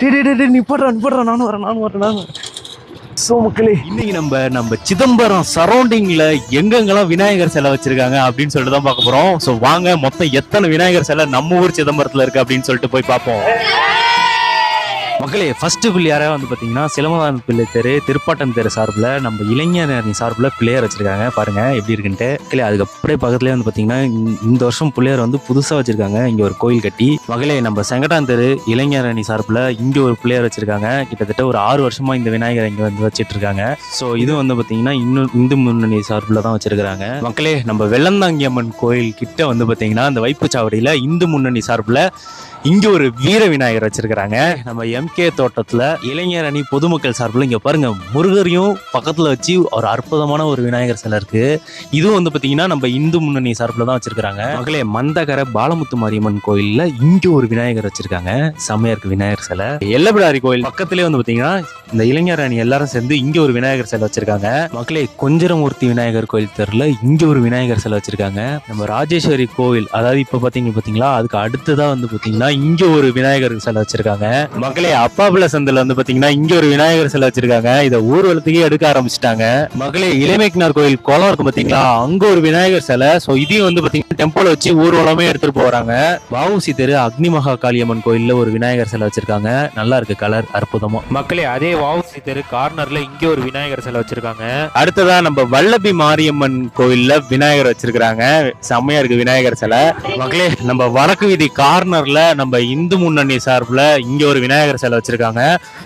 நிப்படுறா நானும் வரேன். சோ மக்களே, இன்னைக்கு நம்ம சிதம்பரம் சரௌண்டிங்ல எங்கெங்கெல்லாம் விநாயகர் சிலை வச்சிருக்காங்க அப்படின்னு சொல்லிட்டு தான் பார்க்க போறோம். சோ வாங்க, மொத்தம் எத்தனை விநாயகர் சிலை நம்ம ஊர் சிதம்பரத்துல இருக்கு அப்படின்னு சொல்லிட்டு போய் பார்ப்போம். மக்களே, ஃபர்ஸ்ட் பிள்ளையாரா வந்து பாத்தீங்கன்னா சிலம்பரம் பிள்ளை தெரு, திருப்பாட்டம் தெரு சார்பில் நம்ம இளைஞர் அணி சார்பில் பிள்ளையார் வச்சிருக்காங்க. பாருங்க எப்படி இருக்குன்ட்டு. இல்லை, அதுக்கு அப்படியே பக்கத்துலேயே வந்து பாத்தீங்கன்னா இந்த வருஷம் பிள்ளையார் வந்து புதுசா வச்சிருக்காங்க. இங்க ஒரு கோயில் கட்டி. மகளே, நம்ம செங்கடான் தெரு இளைஞர் அணி சார்பில் இங்க ஒரு பிள்ளையார் வச்சிருக்காங்க. கிட்டத்தட்ட ஒரு 6 வருஷமா இந்த விநாயகர் இங்க வந்து வச்சிட்டு இருக்காங்க. ஸோ இது வந்து பாத்தீங்கன்னா இன்னும் இந்து முன்னணி சார்பில் தான் வச்சிருக்காங்க. மக்களே, நம்ம வெள்ளந்தாங்கி அம்மன் கோயில் கிட்ட வந்து பாத்தீங்கன்னா அந்த வைப்புச்சாவடியில இந்து முன்னணி சார்பில் இங்க ஒரு வீர விநாயகர் வச்சிருக்கிறாங்க. நம்ம எம்கே தோட்டத்துல இளைஞர் அணி பொதுமக்கள் சார்பில் இங்க பாருங்க, முருகரையும் பக்கத்துல வச்சு ஒரு அற்புதமான ஒரு விநாயகர் சிலை இருக்கு. இதுவும் வந்து பாத்தீங்கன்னா நம்ம இந்து முன்னணி சார்பில் தான் வச்சிருக்காங்க. மகளே, மந்தகர பாலமுத்து மாரியம்மன் கோயில்ல இங்க ஒரு விநாயகர் வச்சிருக்காங்க. செம்மையா இருக்கு விநாயகர் சிலை. எல்லபிடாரி கோயில் பக்கத்திலே வந்து பாத்தீங்கன்னா இந்த இளைஞர் அணி எல்லாரும் சேர்ந்து இங்க ஒரு விநாயகர் சிலை வச்சிருக்காங்க. மக்களே, கொஞ்சரமூர்த்தி விநாயகர் கோயில் தெருல இங்க ஒரு விநாயகர் சிலை வச்சிருக்காங்க. நம்ம ராஜேஸ்வரி கோவில், அதாவது இப்ப பாத்தீங்களா அதுக்கு அடுத்ததா வந்து பாத்தீங்கன்னா இங்க ஒரு விநாயகர் சிலை வச்சிருக்காங்க. மக்களே, அப்பாபுல சந்தில வந்து பாத்தீங்கன்னா இங்க ஒரு விநாயகர் சிலை வச்சிருக்காங்க. இதை ஊர்வலத்துக்கே எடுக்க ஆரம்பிச்சிட்டாங்க. மக்களே, இளமைக்கினார் கோயில் குளம் இருக்கும் பாத்தீங்களா, அங்க ஒரு விநாயகர் சிலை. சோ இதையும் வந்து பாத்தீங்கன்னா டெம்போல வச்சு ஊர்வலமே எடுத்துட்டு போறாங்க. வஉசி தெரு அக்னி மகா காளியம்மன் கோயில்ல ஒரு விநாயகர் சிலை வச்சிருக்காங்க. நல்லா இருக்கு கலர், அற்புதமா. மக்களே, அதே வஉசி தெரு கார்னர்ல இங்க ஒரு விநாயகர் சிலை வச்சிருக்காங்க. அடுத்ததா நம்ம வல்லபி மாரியம்மன் கோயில்ல விநாயகர் வச்சிருக்காங்க. செம்மையா இருக்கு விநாயகர் சிலை. மக்களே, நம்ம வடக்கு வீதி கார்னர்ல நம்ம இந்து முன்னணி சார்பில் இங்க ஒரு விநாயகர் சிலை வச்சிருக்காங்க.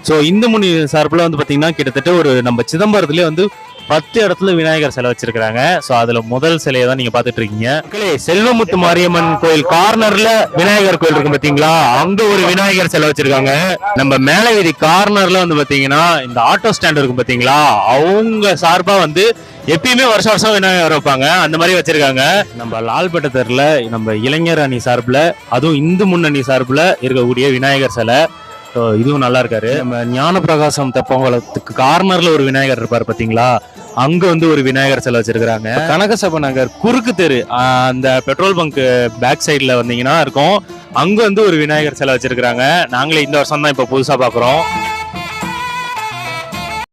ஸோ இந்து முன்னணி சார்பில் வந்து பாத்தீங்கன்னா கிட்டத்தட்ட ஒரு நம்ம சிதம்பரத்திலே வந்து 10 இடத்துல விநாயகர் சிலை வச்சிருக்காங்க. ஸோ அதுல முதல் சிலையை தான் நீங்க பாத்துட்டு இருக்கீங்க. மக்களே, செல்வமுத்து மாரியம்மன் கோயில் கார்னர்ல விநாயகர் கோயில் இருக்கு பாத்தீங்களா, அங்க ஒரு விநாயகர் சிலை வச்சிருக்காங்க. நம்ம மேல வீதி கார்னர்ல வந்து பாத்தீங்கன்னா இந்த ஆட்டோ ஸ்டாண்ட் இருக்கும் பாத்தீங்களா, அவங்க சார்பா வந்து எப்பயுமே வருஷம் விநாயகர் வைப்பாங்க. அந்த மாதிரி வச்சிருக்காங்க. நம்ம லால்பேட்டை தெருல நம்ம இளைஞர் அணி சார்பில், அதுவும் இந்து முன்னணி சார்பில் இருக்கக்கூடிய விநாயகர் சிலை. இதுவும் நல்லா இருக்காரு. நம்ம ஞான பிரகாசம் தெப்பங்குளத்துக்கு கார்னர்ல ஒரு விநாயகர் இருப்பாரு பாத்தீங்களா, அங்க வந்து ஒரு விநாயகர் சிலை வச்சிருக்காங்க. கனகசப நகர் குறுக்கு தெரு, அந்த பெட்ரோல் பங்க் பேக் சைட்ல வந்தீங்கன்னா இருக்கும், அங்க வந்து ஒரு விநாயகர் சிலை வச்சிருக்காங்க. நாங்களே இந்த வருஷம் தான் இப்ப புதுசா பாக்குறோம்.